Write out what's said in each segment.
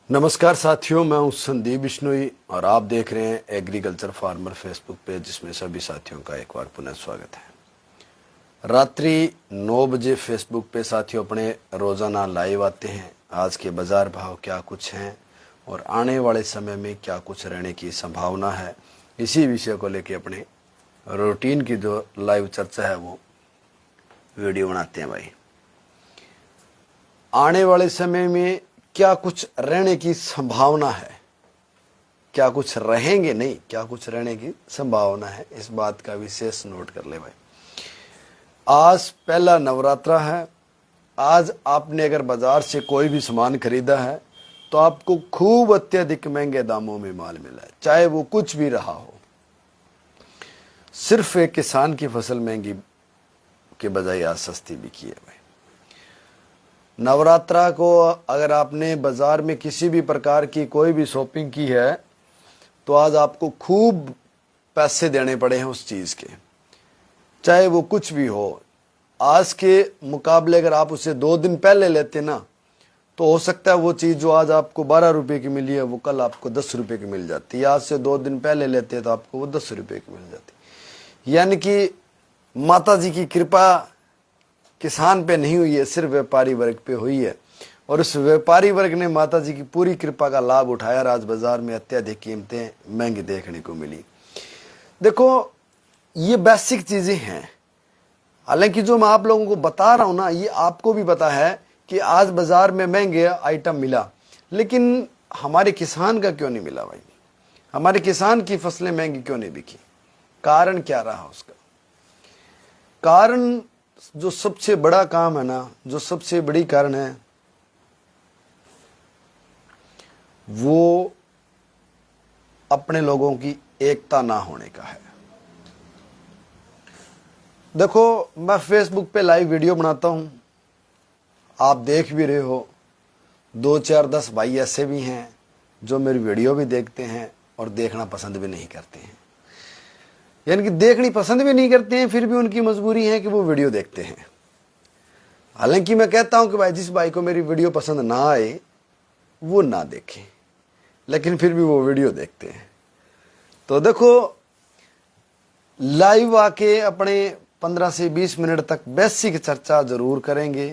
नमस्कार साथियों, मैं हूं संदीप बिश्नोई और आप देख रहे हैं एग्रीकल्चर फार्मर फेसबुक पेज, जिसमें सभी साथियों का एक बार पुनः स्वागत है। रात्रि 9 बजे फेसबुक पे साथियों अपने रोजाना लाइव आते हैं। आज के बाजार भाव क्या कुछ हैं और आने वाले समय में क्या कुछ रहने की संभावना है, इसी विषय को लेकर अपने रूटीन की जो लाइव चर्चा है वो वीडियो बनाते हैं। भाई, आने वाले समय में क्या कुछ रहने की संभावना है, क्या कुछ रहेंगे नहीं, क्या कुछ रहने की संभावना है, इस बात का विशेष नोट कर ले भाई। आज पहला नवरात्रा है। आज आपने अगर बाजार से कोई भी सामान खरीदा है तो आपको खूब अत्यधिक महंगे दामों में माल मिला है, चाहे वो कुछ भी रहा हो। सिर्फ एक किसान की फसल महंगी के बजाय आज सस्ती बिकी है भाई। नवरात्रा को अगर आपने बाजार में किसी भी प्रकार की कोई भी शॉपिंग की है तो आज आपको खूब पैसे देने पड़े हैं उस चीज के, चाहे वो कुछ भी हो। आज के मुकाबले अगर आप उसे 2 दिन पहले लेते ना, तो हो सकता है वो चीज जो आज आपको 12 रुपए की मिली है वो कल आपको 10 रुपए की मिल जाती है। आज से 2 दिन पहले लेते तो आपको वो 10 रुपए की मिल जाती। यानी कि माता जी की कृपा किसान पे नहीं हुई है, सिर्फ व्यापारी वर्ग पे हुई है। और उस व्यापारी वर्ग ने माता जी की पूरी कृपा का लाभ उठाया। आज बाजार में अत्यधिक कीमतें महंगी देखने को मिली। देखो, ये बेसिक चीजें हैं। हालांकि जो मैं आप लोगों को बता रहा हूं ना, ये आपको भी पता है कि आज बाजार में महंगे आइटम मिला, लेकिन हमारे किसान का क्यों नहीं मिला भाई? हमारे किसान की फसलें महंगी क्यों नहीं बिकी? कारण क्या रहा उसका? कारण, जो सबसे बड़ा काम है ना, जो सबसे बड़ी कारण है, वो अपने लोगों की एकता ना होने का है। देखो, मैं फेसबुक पे लाइव वीडियो बनाता हूं, आप देख भी रहे हो। 2 4 10 भाई ऐसे भी हैं जो मेरी वीडियो भी देखते हैं और देखना पसंद भी नहीं करते हैं। यानी कि देखनी पसंद भी नहीं करते हैं, फिर भी उनकी मजबूरी है कि वो वीडियो देखते हैं। हालांकि मैं कहता हूं कि भाई, जिस भाई को मेरी वीडियो पसंद ना आए वो ना देखे, लेकिन फिर भी वो वीडियो देखते हैं। तो देखो, लाइव आके अपने 15 से 20 मिनट तक बेसिक चर्चा जरूर करेंगे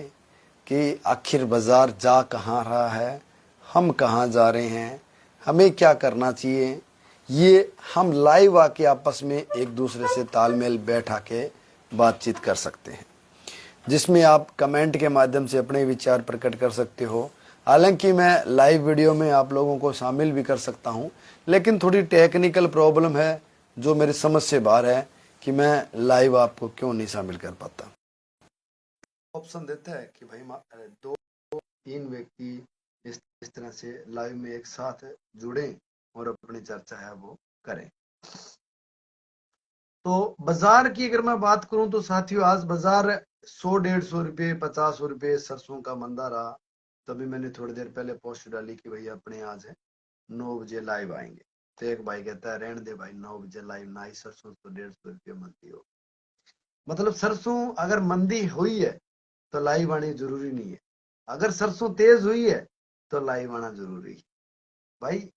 कि आखिर बाजार जा कहाँ रहा है, हम कहाँ जा रहे हैं, हमें क्या करना चाहिए। ये हम लाइव आके आपस में एक दूसरे से तालमेल बैठा के बातचीत कर सकते हैं, जिसमें आप कमेंट के माध्यम से अपने विचार प्रकट कर सकते हो। हालांकि मैं लाइव वीडियो में आप लोगों को शामिल भी कर सकता हूं, लेकिन थोड़ी टेक्निकल प्रॉब्लम है जो मेरी समझ से बाहर है कि मैं लाइव आपको क्यों नहीं शामिल कर पाता। ऑप्शन देता है कि भाई 2-3 व्यक्ति इस तरह से लाइव में एक साथ जुड़ें और अपनी चर्चा है वो करें। तो बाजार की अगर मैं बात करूं तो साथियों, आज बाजार 100-150 रुपये, 50 रुपये सरसों का मंदा रहा। तभी मैंने थोड़ी देर पहले पोस्ट डाली कि भैया अपने आज है 9 बजे लाइव आएंगे। तो एक भाई कहता है रहने दे भाई, 9 बजे लाइव ना ही, सरसों तो 150 रुपये मंदी हो। मतलब सरसों अगर मंदी हुई है तो लाइव आनी जरूरी नहीं है, अगर सरसों तेज हुई है तो लाइव आना जरूरी है। भाई,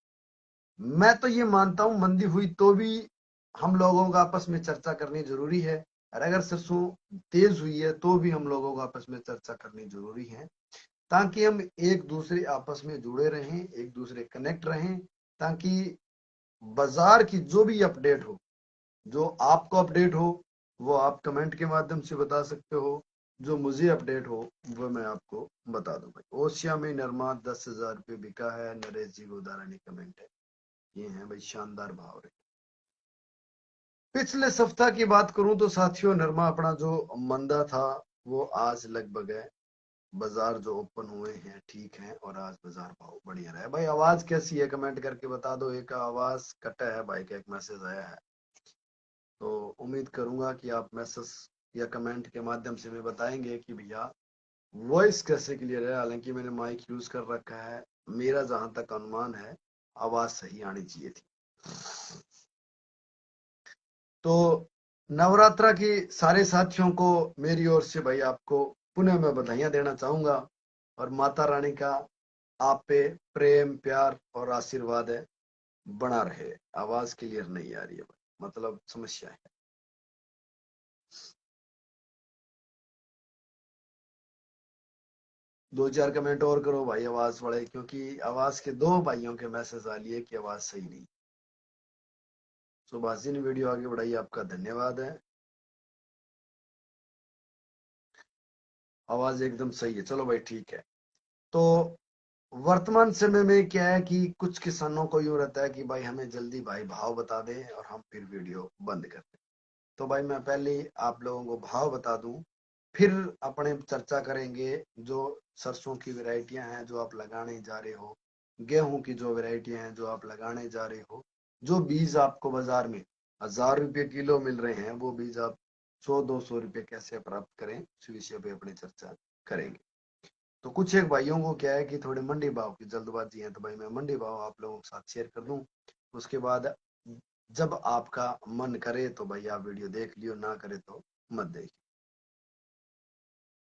मैं तो ये मानता हूं मंदी हुई तो भी हम लोगों का आपस में चर्चा करनी जरूरी है, और अगर सरसों तेज हुई है तो भी हम लोगों को आपस में चर्चा करनी जरूरी है, ताकि हम एक दूसरे आपस में जुड़े रहें, एक दूसरे कनेक्ट रहें, ताकि बाजार की जो भी अपडेट हो, जो आपको अपडेट हो वो आप कमेंट के माध्यम से बता सकते हो, जो मुझे अपडेट हो वो मैं आपको बता दूं। भाई, ओशिया में नरमा 10,000 रुपये बिका है, नरेश जी गोदारानी कमेंट है। ये है भाई शानदार भाव रहे। पिछले सप्ताह की बात करूं तो साथियों, नरमा अपना जो मंदा था वो आज लगभग है। बाजार जो ओपन हुए हैं ठीक है, और आज बाजार भाव बढ़िया रहा है। भाई, आवाज कैसी है कमेंट करके बता दो। एक आवाज कटा है भाई का, एक मैसेज आया है, तो उम्मीद करूंगा कि आप मैसेज या कमेंट के माध्यम से हमें बताएंगे कि भैया वॉइस कैसे क्लियर है। हालांकि मैंने माइक यूज कर रखा है, मेरा जहां तक अनुमान है आवाज सही आनी चाहिए थी। तो नवरात्रा की सारे साथियों को मेरी ओर से भाई आपको पुनः मैं बधाइयां देना चाहूंगा, और माता रानी का आप पे प्रेम प्यार और आशीर्वाद है बना रहे। आवाज क्लियर नहीं आ रही है भाई, मतलब समस्या है। दो चार कमेंट और करो भाई आवाज वाले, क्योंकि आवाज के दो भाइयों के मैसेज आ लिए कि आवाज सही नहीं। सुभाष जी ने वीडियो आगे बढ़ाई, आपका धन्यवाद है। आवाज एकदम सही है, चलो भाई ठीक है। तो वर्तमान समय में क्या है कि कुछ किसानों को यूं रहता है कि भाई हमें जल्दी भाई भाव बता दें और हम फिर वीडियो बंद कर दें। तो भाई मैं पहले आप लोगों को भाव बता दूं, फिर अपने चर्चा करेंगे जो सरसों की वैरायटियां हैं जो आप लगाने जा रहे हो, गेहूं की जो वैरायटियां हैं जो आप लगाने जा रहे हो, जो बीज आपको बाजार में 1000 रुपये किलो मिल रहे हैं, वो बीज आप 100-200 रुपये कैसे प्राप्त करें, इस विषय पे अपनी चर्चा करेंगे। तो कुछ एक भाइयों को क्या है कि थोड़े मंडी भाव की जल्दबाजी है, तो भाई मैं मंडी भाव आप लोगों के साथ शेयर कर दूं। उसके बाद जब आपका मन करे तो भाई आप वीडियो देख लियो, ना करे तो मत देखिए।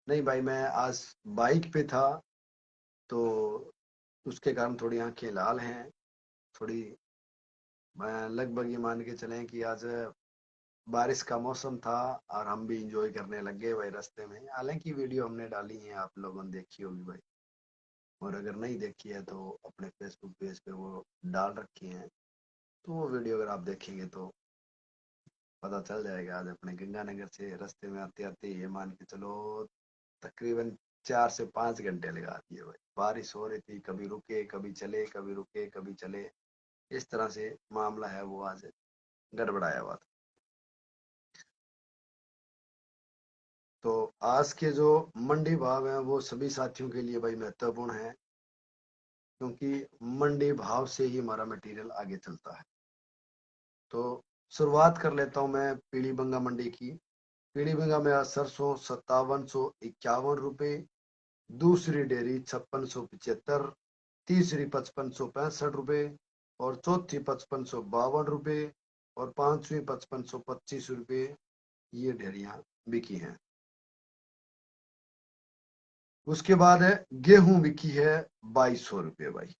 नहीं भाई, मैं आज बाइक पे था तो उसके कारण थोड़ी आंखें लाल हैं, थोड़ी। मैं लगभग ये मान के चलें कि आज बारिश का मौसम था और हम भी इंजॉय करने लग गए भाई रास्ते में। हालांकि वीडियो हमने डाली है, आप लोगों ने देखी होगी भाई, और अगर नहीं देखी है तो अपने फेसबुक पेज पे वो डाल रखी है। तो वो वीडियो अगर आप देखेंगे तो पता चल जाएगा। आज अपने गंगानगर से रास्ते में आते आते ये मान के चलो तकरीबन 4 से 5 घंटे लगा दिए भाई। बारिश हो रही थी, कभी रुके कभी चले, कभी रुके कभी चले, इस तरह से मामला है वो आज गड़बड़ाया हुआ था। तो आज के जो मंडी भाव हैं वो सभी साथियों के लिए भाई महत्वपूर्ण है, क्योंकि मंडी भाव से ही हमारा मटेरियल आगे चलता है। तो शुरुआत कर लेता हूँ मैं पीली बंगा मंडी की। पीली बंगा में आज सरसों 5751 रुपये, दूसरी डेयरी 5675, तीसरी 5565 रुपये, और चौथी 5552 रुपये, और पांचवी 5525 रुपये, ये डेयरियां बिकी हैं। उसके बाद है गेहूं बिकी है 2200 रुपये भाई।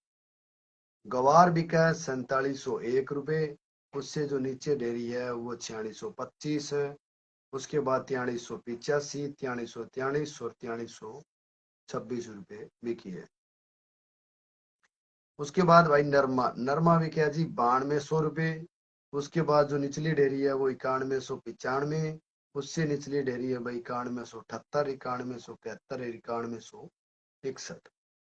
गवार बिका है 4701 रुपये। उससे जो नीचे डेयरी है वो 4625 है। उसके बाद 4385, 4343 और 4326 रुपये बिकी है। उसके बाद भाई नरमा नरमा भी क्या जी 9200 रुपये। उसके बाद जो निचली डेयरी है वो 9195। उससे निचली डेयरी है भाई 9178, 9171, 9161।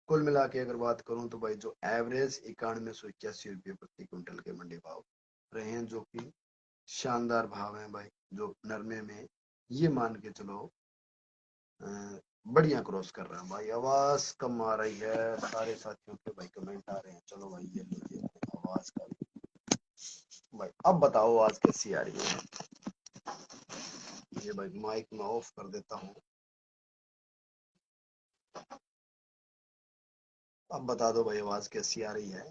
कुल मिला के अगर बात करूं तो भाई जो एवरेज 9181 रुपये प्रति क्विंटल के मंडी भाव रहे हैं, जो कि शानदार भाव है भाई। जो नरमे में ये मान के चलो बढ़िया क्रॉस कर रहा है भाई। आवाज कम आ रही है, सारे साथियों के भाई कमेंट आ रहे हैं। चलो भाई ये लीजिए आवाज का भाई। अब बताओ आवाज कैसी आ रही है। ये भाई माइक में ऑफ कर देता हूँ। अब बता दो भाई आवाज कैसी आ रही है।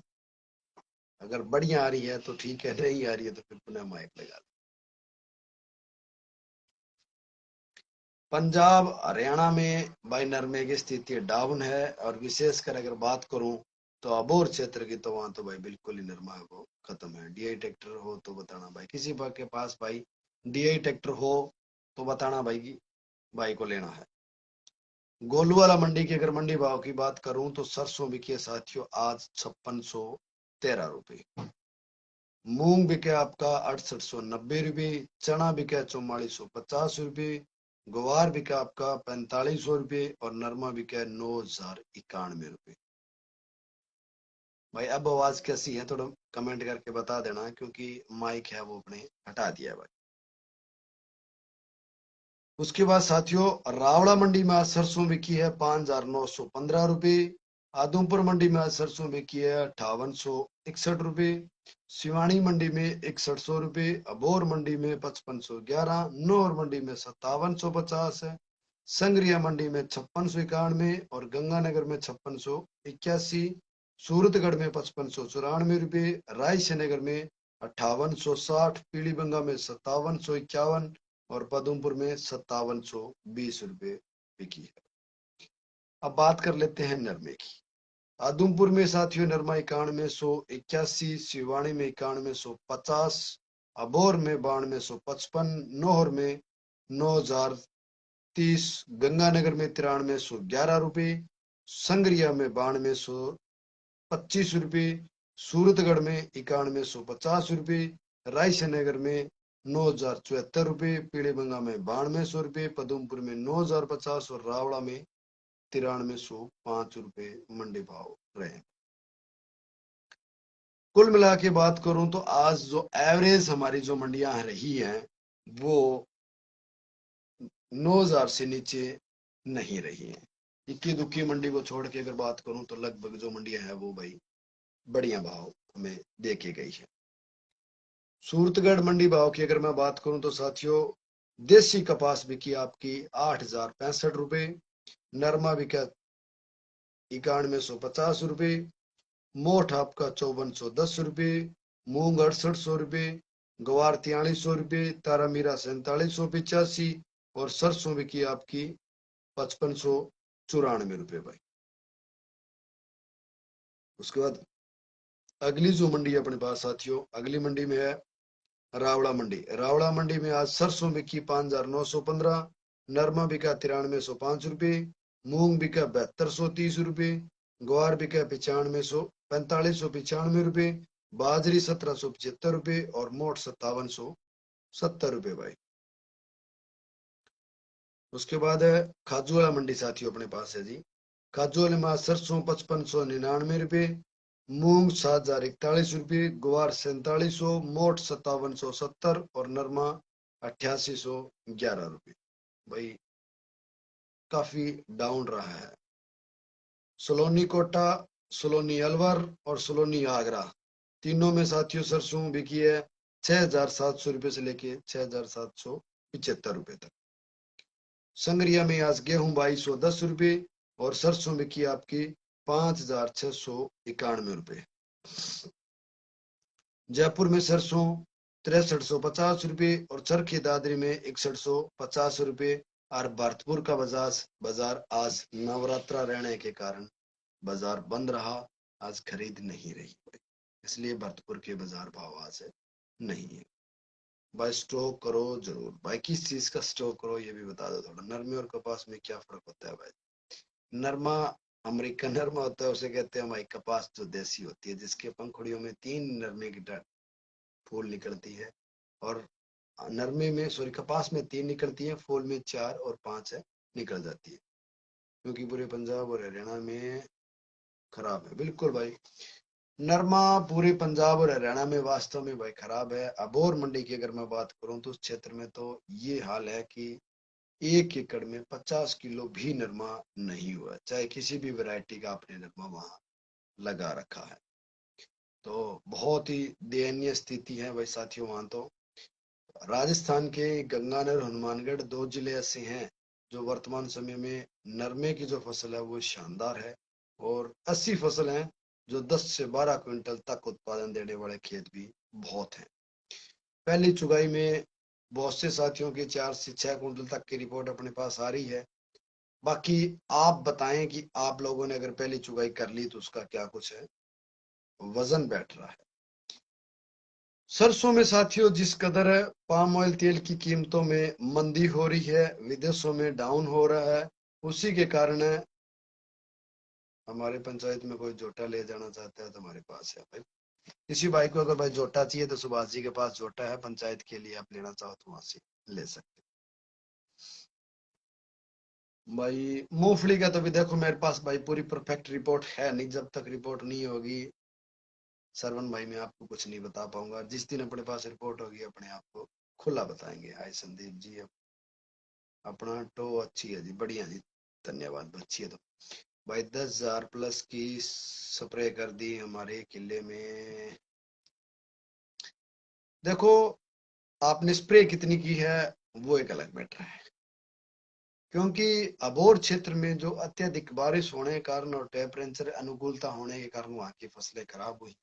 अगर बढ़िया आ रही है तो ठीक है, नहीं आ रही है तो फिर पुनः माइक लगा। पंजाब हरियाणा में भाई नरमे की स्थिति डाउन है, और विशेषकर अगर बात करूं तो अबोर क्षेत्र की, तो वहां तो भाई बिल्कुल ही नरमा को खत्म है। डीआई ट्रैक्टर हो तो बताना भाई, किसी के पास भाई डीआई ट्रैक्टर हो तो बताना भाई की भाई को लेना है। गोलूवाला मंडी की अगर मंडी भाव की बात करूं तो सरसों बिकी साथियों आज 5613 रुपये। मूंग बिके आपका 6890 रुपये। चना बिका 4450 रुपये। ग्वार बिका आपका 4500 रुपये, और नरमा बिका 9091 रुपये। भाई अब आवाज कैसी है थोड़ा कमेंट करके बता देना, क्योंकि माइक है वो अपने हटा दिया है भाई। उसके बाद साथियों रावड़ा मंडी में आज सरसों बिकी है 5915 रुपये। आदमपुर मंडी में आज सरसों बिकी है 5861 रुपये। सिवानी मंडी में 6100 रुपये। अबोर मंडी में 5511। नौर मंडी में 5750 है। संग्रिया मंडी में 5691, और गंगानगर में 5681। सूरतगढ़ में 5594 रुपये। रायसेनगर में 5860। पीलीबंगा में 5751, और पदमपुर में 5720 रुपये बिकी है। अब बात कर लेते हैं नरमे की। आदमपुर में साथियों नरमा 9181, सिवानी में 9150, अबोर में 9255, नौहर में 9030, गंगानगर में 9311 रुपये, संगरिया में 9225 रुपये, सूरतगढ़ में 9150 रुपये, रायसेनगर में 9074 रुपये, पीड़ीबंगा में 9200 रुपये, पदमपुर में 9050 और रावड़ा में 9305 रुपये मंडी भाव रहे। कुल मिला के बात करूं तो आज जो एवरेज हमारी जो मंडियां रही हैं वो 9000 से नीचे नहीं रही हैं। इक्की दुक्की मंडी को छोड़ के अगर बात करूं तो लगभग जो मंडियां हैं वो भाई बढ़िया भाव हमें देके गई है। सूरतगढ़ मंडी भाव की अगर मैं बात करूं तो साथियों देसी कपास बिकी आपकी 8065 रुपये, नरमा बिका 9150 रुपये, मोठ आपका 5410 रुपये, मूंग 6800 रुपये, गवार 4300 रुपये, तारामीरा 4785 और सरसों बिकी आपकी 5594 रुपये भाई। उसके बाद अगली जो मंडी अपने पास साथियों, अगली मंडी में है रावड़ा मंडी। रावड़ा मंडी में आज सरसों बिकी 5915, नरमा बिका 9305 रुपये, मूंग बिका 7230 रुपये, ग्वार बिका 4595 रुपये, बाजरी 1775 रुपये और मोट 5770 रुपये भाई। उसके बाद है खाजूवाला मंडी साथियों अपने पास है जी। खाजूवाले में सरसों 5599 रुपये, मूंग 7041 रुपये, ग्वार 4700, मोट 5770 और नरमा 8811 रुपये भाई। काफी डाउन रहा है। सलोनी कोटा, सलोनी अलवर और सलोनी आगरा तीनों में साथियों सरसों बिकी है 6700 रुपये से लेके 6775 रुपये तक। संगरिया में आज गेहूं 2210 रुपये और सरसों बिकी आपकी 5691 रुपये। जयपुर में सरसों 6350 रुपये और चरखी दादरी में 6150 रुपये। और भरतपुर का बाजार आज नवरात्रा रहने के कारण बाजार बंद रहा, आज खरीद नहीं रही, इसलिए भरतपुर के बाजार भाव आज नहीं है भाई। स्टॉक करो जरूर भाई, किस चीज का स्टॉक करो ये भी बता दो थोड़ा। नरमे और कपास में क्या फर्क होता है भाई? नरमा अमेरिकन नरमा होता है, उसे कहते हैं भाई कपास जो देसी होती है, जिसके पंखुड़ियों में 3 नरमे की फूल निकलती है, और नरमे में सॉरी कपास में 3 निकलती है, फूल में 4 और 5 निकल जाती है, क्योंकि पूरे पंजाब और हरियाणा में खराब है। बिल्कुल भाई, नरमा पूरे पंजाब और हरियाणा में वास्तव में भाई खराब है। अबोर मंडी की अगर मैं बात करूं तो उस क्षेत्र में तो ये हाल है कि 1 एकड़ में 50 किलो भी नरमा नहीं हुआ, चाहे किसी भी वैरायटी का आपने नरमा वहां लगा रखा है। तो बहुत ही दयनीय स्थिति है भाई साथियों वहां तो। राजस्थान के गंगानगर हनुमानगढ़ 2 जिले ऐसे हैं जो वर्तमान समय में नरमे की जो फसल है वो शानदार है, और ऐसी फसल है जो 10 से 12 क्विंटल तक उत्पादन देने वाले खेत भी बहुत हैं। पहली चुगाई में बहुत से साथियों की 4 से 6 क्विंटल तक की रिपोर्ट अपने पास आ रही है। बाकी आप बताएं कि आप लोगों ने अगर पहली चुगाई कर ली तो उसका क्या कुछ है वजन बैठ रहा है। सरसों में साथियों जिस कदर है पाम ऑयल तेल की कीमतों में मंदी हो रही है, विदेशों में डाउन हो रहा है, उसी के कारण है हमारे पंचायत में कोई जोटा ले जाना चाहता है तो हमारे पास है भाई। किसी भाई को अगर भाई जोटा चाहिए तो सुभाष जी के पास जोटा है, पंचायत के लिए आप लेना चाहो तो वहां से ले सकते भाई। मूंगफली का तो भी देखो मेरे पास भाई पूरी परफेक्ट रिपोर्ट है नहीं, जब तक रिपोर्ट नहीं होगी सरवन भाई मैं आपको कुछ नहीं बता पाऊंगा। जिस दिन अपने पास रिपोर्ट होगी अपने आप को खुला बताएंगे। आए संदीप जी अपना तो अच्छी है जी, बढ़िया जी, धन्यवाद, अच्छी है। तो भाई 10,000 प्लस की स्प्रे कर दी हमारे किले में। देखो आपने स्प्रे कितनी की है वो एक अलग मैटर है, क्योंकि अबोर क्षेत्र में जो अत्यधिक बारिश होने के कारण और टेम्परेचर अनुकूलता होने के कारण वहां की फसलें खराब हुई,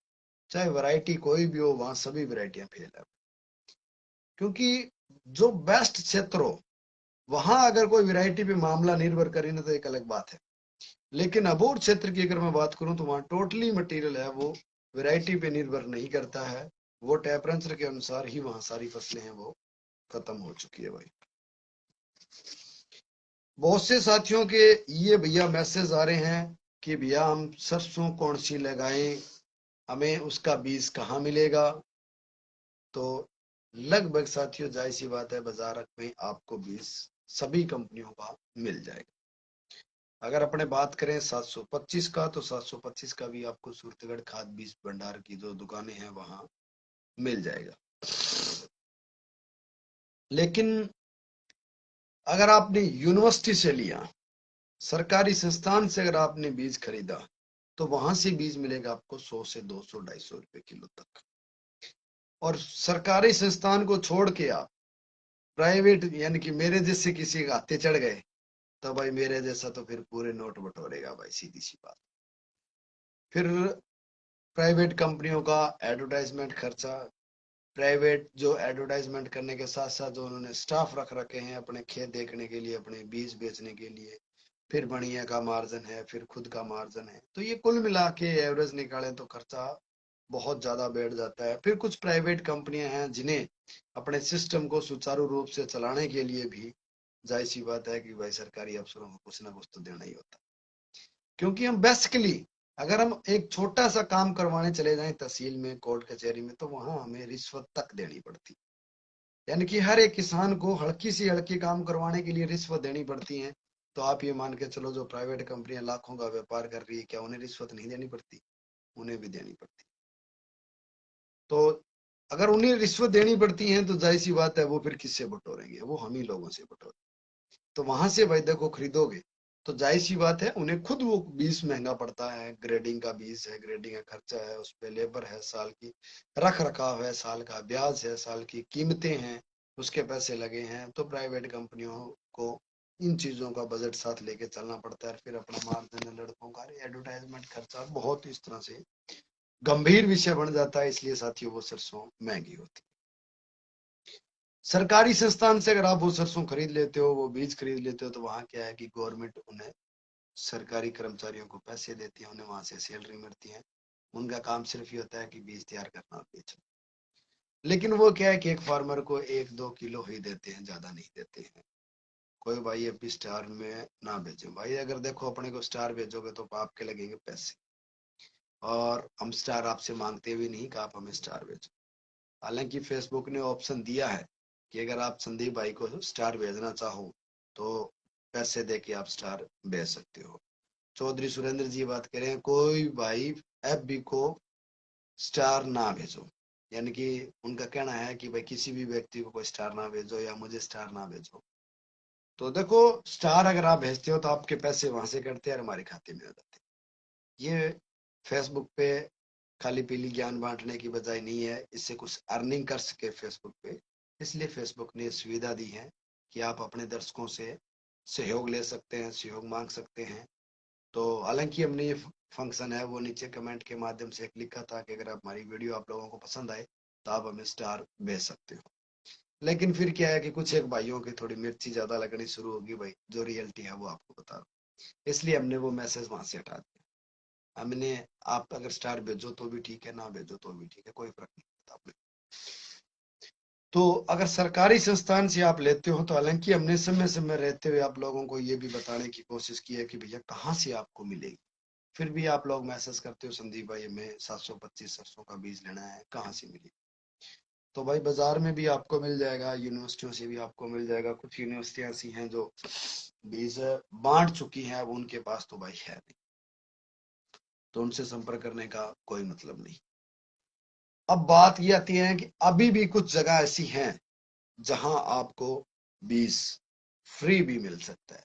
चाहे वैरायटी कोई भी हो वहां सभी वैरायटियां फेल है। क्योंकि जो बेस्ट क्षेत्र हो वहां अगर कोई वैरायटी पे मामला निर्भर करे ना तो एक अलग बात है, लेकिन अबोर क्षेत्र की अगर मैं बात करूं तो वहां टोटली मटेरियल है वो वैरायटी पे निर्भर नहीं करता है, वो टेम्परेचर के अनुसार ही वहां सारी फसलें हैं वो खत्म हो चुकी है भाई। बहुत से साथियों के ये भैया मैसेज आ रहे हैं कि भैया हम सरसों कौन सी लगाएं, हमें उसका बीज कहाँ मिलेगा। तो लगभग साथियों जाहिर सी बात है बाजार में आपको बीज सभी कंपनियों का मिल जाएगा। अगर अपने बात करें 725 का तो 725 का भी आपको सूरतगढ़ खाद बीज भंडार की जो दुकानें हैं वहां मिल जाएगा। लेकिन अगर आपने यूनिवर्सिटी से लिया, सरकारी संस्थान से अगर आपने बीज खरीदा, तो वहां से बीज मिलेगा आपको 100 से 200 250 रुपए किलो तक। और सरकारी संस्थान को छोड़ के आप प्राइवेट यानी कि मेरे जैसे किसी के हाथे चढ़ गए तो भाई मेरे जैसा तो फिर पूरे नोट बटोरेगा भाई, सीधी सी बात। फिर प्राइवेट कंपनियों का एडवर्टाइजमेंट खर्चा, प्राइवेट जो एडवर्टाइजमेंट करने के साथ साथ जो उन्होंने स्टाफ रख रखे हैं अपने खेत देखने के लिए, अपने बीज बेचने के लिए, फिर बढ़िया का मार्जिन है, फिर खुद का मार्जिन है, तो ये कुल मिला के एवरेज निकालें तो खर्चा बहुत ज्यादा बैठ जाता है। फिर कुछ प्राइवेट कंपनियां हैं जिन्हें अपने सिस्टम को सुचारू रूप से चलाने के लिए भी जाहिर सी बात है कि भाई सरकारी अफसरों को कुछ ना कुछ तो देना ही होता है। क्योंकि हम बेसिकली अगर हम एक छोटा सा काम करवाने चले जाएं तहसील में, कोर्ट कचहरी में, तो वहां हमें रिश्वत तक देनी पड़ती। यानी कि हर एक किसान को हल्की सी हल्की काम करवाने के लिए रिश्वत देनी पड़ती है। तो आप ये मान के चलो जो प्राइवेट कंपनियां लाखों का व्यापार कर रही है, क्या उन्हें रिश्वत नहीं देनी पड़ती? उन्हें भी देनी पड़ती। तो अगर उन्हें रिश्वत देनी पड़ती है तो जाहिर सी बात है वो फिर किससे बटोरेंगे? वो हम ही लोगों से बटोरेंगे। तो वहां से भाई देखो खरीदोगे तो जाहिर सी बात है उन्हें खुद वो बीज महंगा पड़ता है, ग्रेडिंग का बीज है, ग्रेडिंग का खर्चा है, उस पे लेबर है, साल की रख रखाव है, साल का ब्याज है, साल की कीमतें हैं, उसके पैसे लगे हैं। तो प्राइवेट कंपनियों को इन चीजों का बजट साथ लेके चलना पड़ता है। फिर अपना मार्जिन, लड़कों का एडवर्टाइजमेंट खर्चा, बहुत इस तरह से गंभीर विषय बन जाता है। इसलिए साथियों वो सरसों महंगी होती है। सरकारी संस्थान से अगर आप वो सरसों खरीद लेते हो, वो बीज खरीद लेते हो, तो वहां क्या है कि गवर्नमेंट उन्हें, सरकारी कर्मचारियों को पैसे देती है, उन्हें वहां से सैलरी मिलती है। उनका काम सिर्फ ये होता है कि बीज तैयार करना और बेचना। लेकिन वो क्या है कि एक फार्मर को 1-2 किलो ही देते हैं, ज्यादा नहीं देते हैं। कोई भाई अभी स्टार में ना बेचे भाई, अगर देखो अपने को स्टार बेचोगे तो आपके लगेंगे पैसे, और हम स्टार आपसे मांगते भी नहीं कि आप हमें स्टार बेचो। हालांकि फेसबुक ने ऑप्शन दिया है कि अगर आप संदीप भाई को स्टार भेजना चाहो तो पैसे दे के आप स्टार भेज सकते हो। चौधरी सुरेंद्र जी बात करें, कोई भाई एफबी को स्टार ना भेजो, यानी कि उनका कहना है कि भाई किसी भी व्यक्ति को कोई स्टार ना भेजो या मुझे स्टार ना भेजो। तो देखो स्टार अगर आप भेजते हो तो आपके पैसे वहां से कटते हैं और हमारे खाते में आ जाते हैं। ये फेसबुक पे खाली पीली ज्ञान बांटने की बजाय नहीं है, इससे कुछ अर्निंग कर सके फेसबुक पे। इसलिए फेसबुक ने सुविधा दी है कि आप अपने दर्शकों से सहयोग ले सकते हैं, सहयोग मांग सकते हैं। तो हालांकि हमने ये फंक्शन है वो नीचे कमेंट के माध्यम से एक लिखा था कि अगर आप हमारी वीडियो आप लोगों को पसंद आए तो आप हमें स्टार भेज सकते हो। लेकिन फिर क्या है कि कुछ एक भाइयों की थोड़ी मिर्ची ज्यादा लगनी शुरू होगी भाई, जो रियलिटी है वो आपको बता रहा हूँ। इसलिए हमने वो मैसेज वहां से हटा दिया। हमने, आप अगर स्टार भेजो तो भी ठीक है, ना भेजो तो भी ठीक है, कोई फर्क नहीं पड़ता अपने। तो अगर सरकारी संस्थान से आप लेते हो तो हालांकि हमने समय समय रहते हुए आप लोगों को ये भी बताने की कोशिश की है कि भैया कहाँ से आपको मिलेगी। फिर भी आप लोग मैसेज करते हो संदीप भाई हमें 725 सरसों का बीज लेना है, कहाँ से मिलेगी? तो भाई बाजार में भी आपको मिल जाएगा, यूनिवर्सिटियों से भी आपको मिल जाएगा। कुछ यूनिवर्सिटियां ऐसी हैं जो बीज बांट चुकी हैं, अब उनके पास तो भाई है नहीं, तो उनसे संपर्क करने का कोई मतलब नहीं। अब बात ये आती है कि अभी भी कुछ जगह ऐसी हैं जहां आपको बीज फ्री भी मिल सकता है,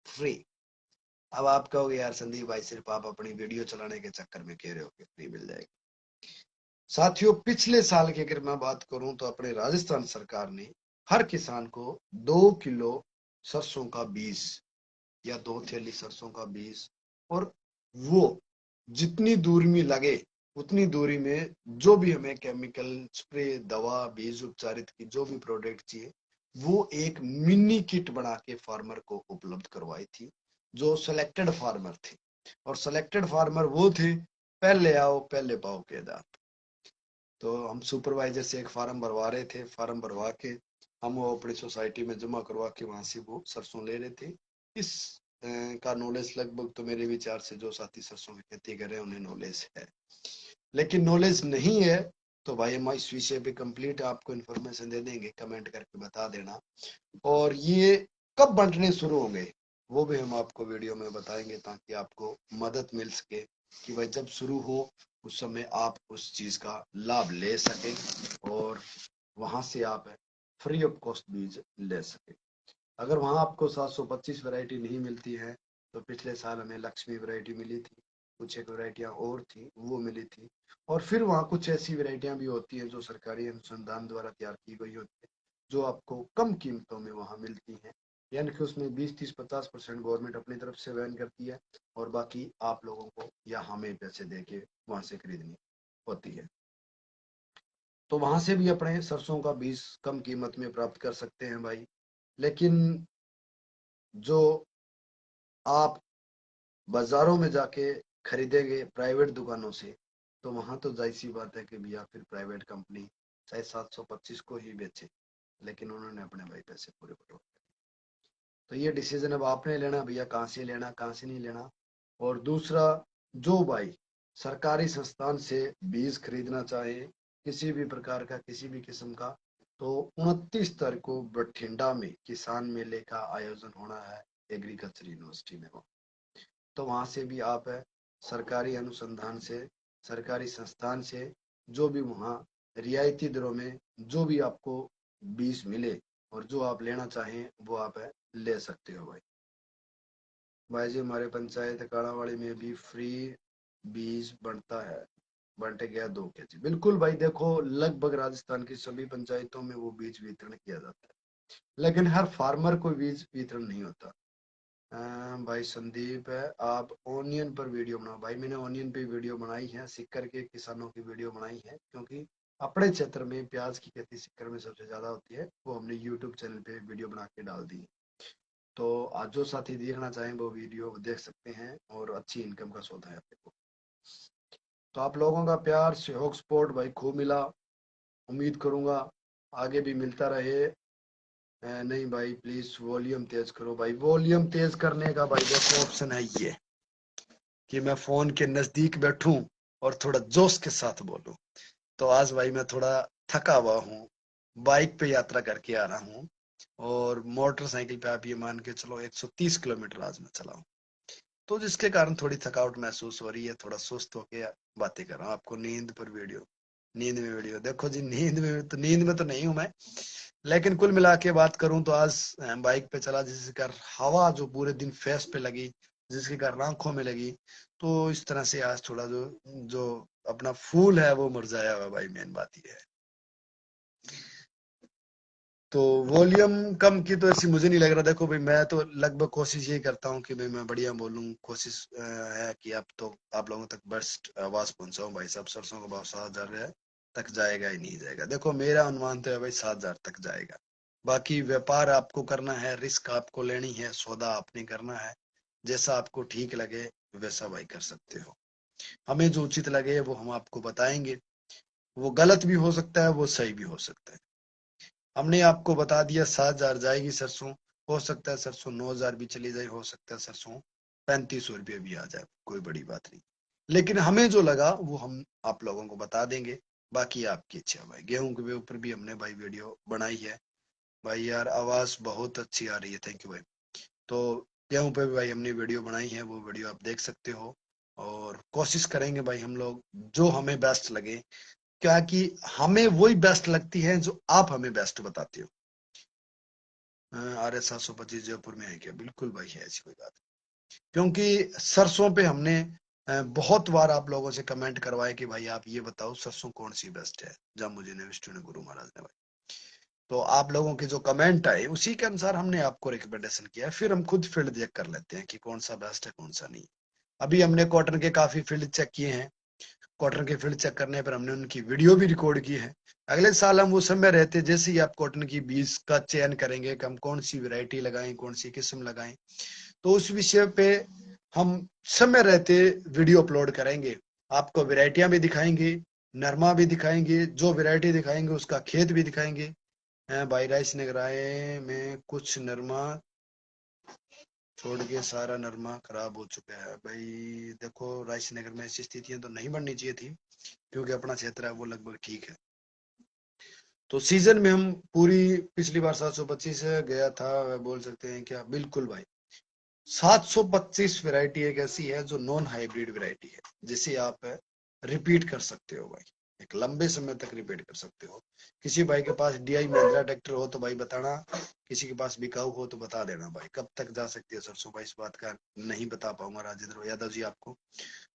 फ्री। अब आप कहोगे यार संदीप भाई सिर्फ आप अपनी वीडियो चलाने के चक्कर में कह रहे हो कि फ्री मिल जाएगी। साथियों पिछले साल की अगर मैं बात करूं तो अपने राजस्थान सरकार ने हर किसान को 2 किलो सरसों का बीज या 2 थैली सरसों का बीज, और वो जितनी दूरी में लगे उतनी दूरी में जो भी हमें केमिकल स्प्रे, दवा, बीज उपचारित की जो भी प्रोडक्ट चाहिए, वो एक मिनी किट बना के फार्मर को उपलब्ध करवाई थी। जो सिलेक्टेड फार्मर थे, और सिलेक्टेड फार्मर वो थे पहले आओ पहले पाओ के आधार। तो हम सुपरवाइजर से एक फार्म भरवा रहे थे, फार्म भरवा के हम वो अपनी सोसाइटी में जमा करवा के वहां से वो सरसों ले रहे थे। इस का नॉलेज लगभग तो मेरे विचार से जो साथी सरसों की खेती कर रहे हैं उन्हें नॉलेज है, लेकिन नॉलेज नहीं है तो भाई हम इस विषय पे कंप्लीट आपको इन्फॉर्मेशन दे देंगे, कमेंट करके बता देना। और ये कब बंटने शुरू होंगे वो भी हम आपको वीडियो में बताएंगे, ताकि आपको मदद मिल सके कि भाई जब शुरू हो उस समय आप उस चीज का लाभ ले सकें और वहां से आप फ्री ऑफ कॉस्ट बीज ले सकें। अगर वहां आपको 725 वैरायटी नहीं मिलती है तो पिछले साल हमें लक्ष्मी वैरायटी मिली थी, कुछ एक वैरायटियां और थी वो मिली थी, और फिर वहां कुछ ऐसी वैरायटियां भी होती हैं जो सरकारी अनुसंधान द्वारा तैयार की गई होती है, जो आपको कम कीमतों में वहां मिलती हैं, यानी कि उसमें 20-30-50% गवर्नमेंट अपनी तरफ से वहन करती है और बाकी आप लोगों को या हमें पैसे दे के वहां से खरीदनी होती है। तो वहां से भी अपने सरसों का बीज कम कीमत में प्राप्त कर सकते हैं भाई। लेकिन जो आप बाजारों में जाके खरीदेंगे प्राइवेट दुकानों से, तो वहां तो जाहिर सी बात है कि भैया फिर प्राइवेट कंपनी चाहे 725 को ही बेचे, लेकिन उन्होंने अपने भाई पैसे पूरे बटोर। तो ये डिसीजन अब आपने लेना भैया, कहाँ से लेना कहाँ से नहीं लेना। और दूसरा, जो भाई सरकारी संस्थान से बीज खरीदना चाहे किसी भी प्रकार का किसी भी किस्म का, तो 29 तारीख को बठिंडा में किसान मेले का आयोजन होना है एग्रीकल्चर यूनिवर्सिटी में। तो वहां से भी आप सरकारी अनुसंधान से सरकारी संस्थान से जो भी वहाँ रियायती दरों में जो भी आपको बीज मिले और जो आप लेना चाहें वो आप ले सकते हो भाई। भाई जी हमारे पंचायत काड़ावाड़ी में भी फ्री बीज बनता है, बंटे गया 2 kg। बिल्कुल भाई, देखो लगभग राजस्थान की सभी पंचायतों में वो बीज वितरण किया जाता है, लेकिन हर फार्मर को बीज वितरण नहीं होता। भाई संदीप है, आप ओनियन पर वीडियो बनाओ। भाई मैंने ओनियन पे वीडियो बनाई है, सिक्कर के किसानों की वीडियो बनाई है, क्योंकि अपने क्षेत्र में प्याज की खेती सिक्कर में सबसे ज्यादा होती है, वो हमने यूट्यूब चैनल पे वीडियो बना के डाल दी। तो आज जो साथी देखना चाहें वो वीडियो देख सकते हैं और अच्छी इनकम का सौदा है आपको। तो आप लोगों का प्यार सहयोग सपोर्ट भाई खूब मिला, उम्मीद करूंगा आगे भी मिलता रहे। नहीं भाई प्लीज वॉल्यूम तेज करो। भाई वॉल्यूम तेज करने का भाई देखो ऑप्शन है ये कि मैं फोन के नजदीक बैठूं और थोड़ा जोश के साथ बोलूं। तो आज भाई मैं थोड़ा थका हुआ हूँ, बाइक पे यात्रा करके आ रहा हूँ, और मोटरसाइकिल पे आप ये मान के चलो 130 किलोमीटर आज मैं चला हूँ, तो जिसके कारण थोड़ी थकावट महसूस हो रही है, थोड़ा सुस्त होके बातें कर रहा हूँ। आपको नींद पर वीडियो, नींद में वीडियो देखो जी, नींद में तो नहीं हूं मैं, लेकिन कुल मिला के बात करूं तो आज बाइक पे चला, जिसके कारण हवा जो पूरे दिन फेस पे लगी, जिसके कारण आंखों में लगी, तो इस तरह से आज थोड़ा जो जो अपना फूल है वो मुरझाया हुआ भाई, मेन बात ये है। तो वॉल्यूम कम की तो ऐसी मुझे नहीं लग रहा। देखो भाई मैं तो लगभग कोशिश यही करता हूँ कि भाई मैं बढ़िया बोलूँ, कोशिश है कि अब तो आप लोगों तक बेस्ट आवाज पहुंचाऊं। भाई साहब सरसों का भाव 7,000 है, तक जाएगा ही नहीं जाएगा, देखो मेरा अनुमान तो है भाई 7,000 तक जाएगा। बाकी व्यापार आपको करना है, रिस्क आपको लेनी है, सौदा आपने करना है, जैसा आपको ठीक लगे वैसा भाई कर सकते हो। हमें जो उचित लगे वो हम आपको बताएंगे, वो गलत भी हो सकता है वो सही भी हो सकता है। हमने आपको बता दिया 7,000 जाएगी सरसों, हो सकता है सरसों 9,000 भी चली जाए, हो सकता है सरसों 3,500 रुपये भी आ जाए, कोई बड़ी बात नहीं। लेकिन हमें जो लगा वो हम आप लोगों को बता देंगे, बाकी आपकी इच्छा। भाई गेहूं के ऊपर भी हमने भाई वीडियो बनाई है। भाई यार आवाज बहुत अच्छी आ रही है, थैंक यू भाई। तो गेहूं पे भी भाई हमने वीडियो बनाई है, वो वीडियो आप देख सकते हो, और कोशिश करेंगे भाई हम लोग जो हमें बेस्ट लगे, क्या कि हमें वही बेस्ट लगती है जो आप हमें बेस्ट बताते हो। RS 725 जयपुर में है क्या? बिल्कुल भाई है, ऐसी कोई बात नहीं। क्योंकि सरसों पे हमने बहुत बार आप लोगों से कमेंट करवाए कि भाई आप ये बताओ सरसों कौन सी बेस्ट है, जब मुझे ने विष्णु ने गुरु महाराज ने भाई, तो आप लोगों के जो कमेंट आए उसी के अनुसार हमने आपको रिकमेंडेशन किया है। फिर हम खुद फील्ड चेक कर लेते हैं कि कौन सा बेस्ट है कौन सा नहीं। अभी हमने कॉटन के काफी फील्ड चेक किए हैं, कॉटन के फील्ड चेक करने पर हमने उनकी वीडियो भी रिकॉर्ड की है। अगले साल हम उस समय रहते, जैसे ही आप कॉटन की बीज का चयन करेंगे कि हम कौन सी वैरायटी लगाएं, कौन सी किस्म लगाएं, तो उस विषय पे हम समय रहते वीडियो अपलोड करेंगे। आपको वैरायटियां भी दिखाएंगे, नरमा भी दिखाएंगे, जो वैरायटी दिखाएंगे उसका खेत भी दिखाएंगे। भाई राइस नगर आए में कुछ नरमा छोड़ के सारा नरमा खराब हो चुका है। भाई देखो, राइस नगर में ऐसी स्थितियां तो नहीं बननी चाहिए थी, क्योंकि अपना क्षेत्र है वो लगभग ठीक है। तो सीजन में हम पूरी पिछली बार 725 गया था, बोल सकते हैं क्या? बिल्कुल भाई, 725 वैरायटी एक ऐसी है जो नॉन हाइब्रिड वैरायटी है, जिसे आप रिपीट कर सकते हो भाई, एक लंबे समय तक रिपीट कर सकते हो। किसी भाई के पास डीआई महिंद्रा ट्रैक्टर हो तो भाई बताना, किसी के पास बिकाऊ हो तो बता देना भाई। कब तक जा सकती है सरसों भाई, इस बात का नहीं बता पाऊंगा राजेंद्र यादव जी आपको।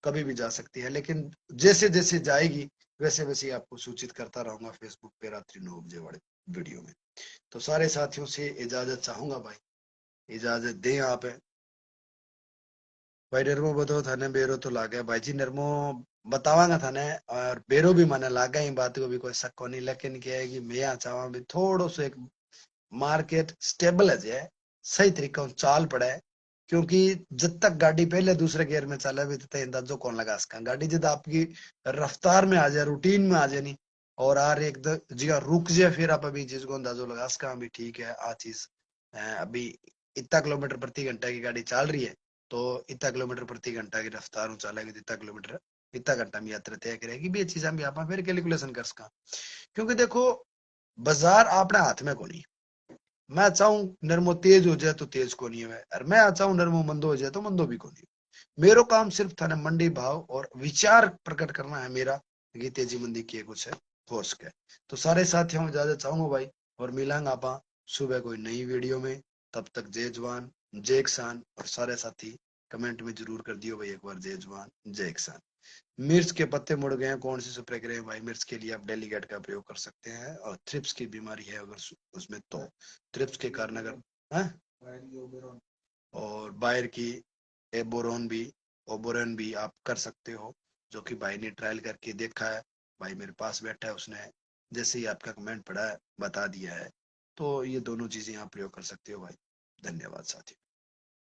कभी भी जा सकती है, लेकिन जैसे जैसे जाएगी वैसे वैसे आपको सूचित करता रहूंगा फेसबुक पे रात्रि 9 बजे वाले वीडियो में। तो सारे साथियों से इजाजत चाहूंगा भाई, इजाजत दें आप। भाई नरमो बताओ थाने बेरो तो लागे भाई जी, नरमो बतावांगा थाने, और बेरो भी माने लागा ही, बात को भी कोई शक को नहीं। लेकिन क्या है कि मैं यहाँ चाहवा भी थोड़ो सो एक मार्केट स्टेबल है जाए, सही तरीका से चाल पड़ा है। क्योंकि जब तक गाड़ी पहले दूसरे गियर में चले भी तब अंदाजो कौन लगा सका, गाड़ी जब आपकी रफ्तार में आ जाए, रूटीन में आ जाए नहीं, और आर एक जगह रुक जाए, फिर आप अभी चीज को अंदाजो लगा सका भी ठीक है आ चीज अभी इतना किलोमीटर प्रति घंटा की गाड़ी चल रही है, तो इतना किलोमीटर प्रति घंटा की रफ्तार चलेगी तो इतना किलोमीटर इतना घंटा में यात्रा तय करेगी भी, ये चीज हम आप फिर कैलकुलेशन कर सका। क्योंकि देखो, बाजार अपने हाथ में को नहीं। मैं चाहूं नरमो तेज हो जाए तो तेज को नहीं है, और मैं चाहूं नरमो मंदो हो जाए तो मंदो भी को नहीं। मेरो काम सिर्फ था ना मंडी भाव और विचार प्रकट करना है मेरा, कि तेजी मंदी की कुछ है हो सके। तो सारे साथियों में ज्यादा चाहूंगा भाई, और मिलांगा आप सुबह कोई नई वीडियो में। तब तक जय जवान जय किसान, और सारे साथी कमेंट में जरूर कर दियो भाई एक बार जय जवान जय किसान। मिर्च के पत्ते मुड़ गए हैं, कौन सी स्प्रे करें भाई? मिर्च के लिए आप डेलीगेट का प्रयोग कर सकते हैं, और थ्रिप्स की बीमारी है अगर उसमें तो थ्रिप्स के कारण अगर और बायर की एबोरॉन भी ओबोरन भी आप कर सकते हो, जो कि भाई ने ट्रायल करके देखा है। भाई मेरे पास बैठा है, उसने जैसे ही आपका कमेंट पढ़ा है बता दिया है। तो ये दोनों चीजें आप प्रयोग कर सकते हो भाई। धन्यवाद साथी।